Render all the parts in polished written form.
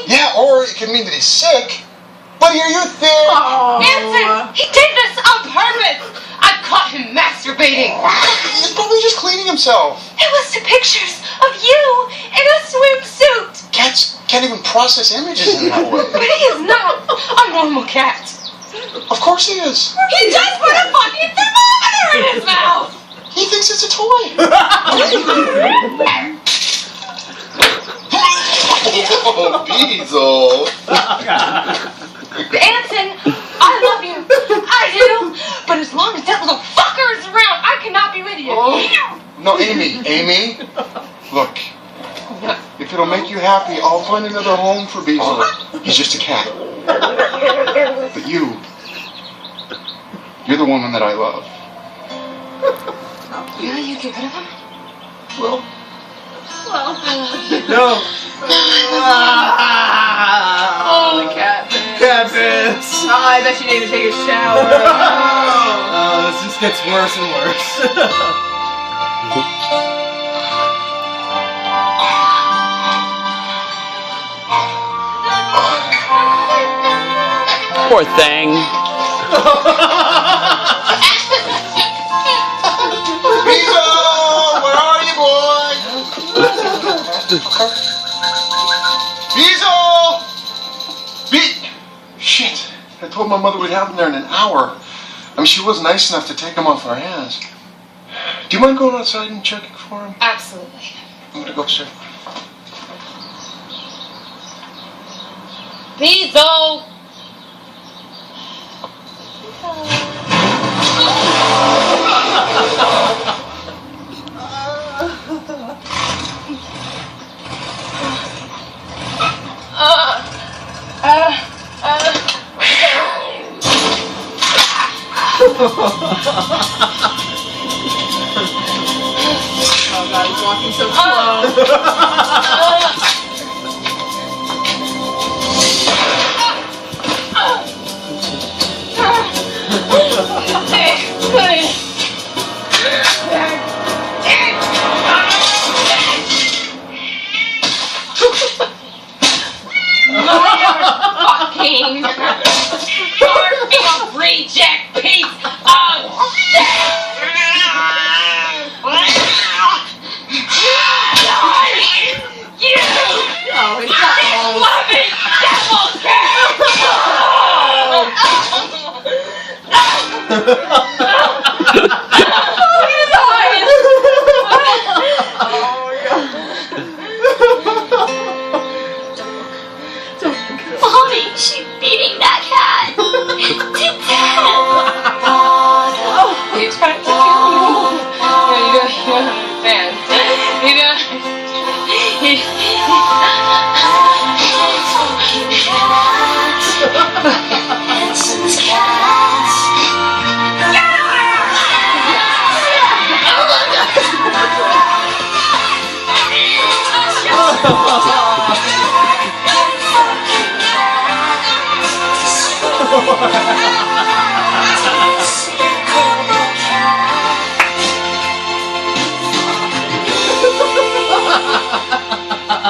Yeah, or it could mean that he's sick. Buddy, are you thick? Anson, he did this on purpose. I caught him masturbating. He's probably just cleaning himself. It was the pictures of you in a swimsuit. Cats can't even process images in that way. But he is not a normal cat. Of course he is. He just put a fucking thermometer in his mouth. He thinks it's a toy. Oh, Beezil. Anson, I love you. I do. But as long as that little fucker is around, I cannot be with you. No, Amy. Look, if it'll make you happy, I'll find another home for Beezil. He's just a cat. But you're the woman that I love. Will you get rid of him? Well, I love you. No. Oh, catfish. Catfish. Oh, I bet you need to take a shower. Oh, this just gets worse and worse. Poor thing. Beezil, where are you, boy? Beezil! Shit! I told my mother we'd have him there in an hour. I mean, she was nice enough to take him off our hands. Do you mind going outside and checking for him? Absolutely. I'm gonna go upstairs. Beezil! Oh God, he's walking so slow. Fucking Garfield reject piece of shit! You Oh, he's got balls. loving devil Mommy, she's beating that cat to death. You tried to kill me. Yeah, you don't understand. You don't.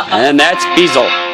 And that's Beezil.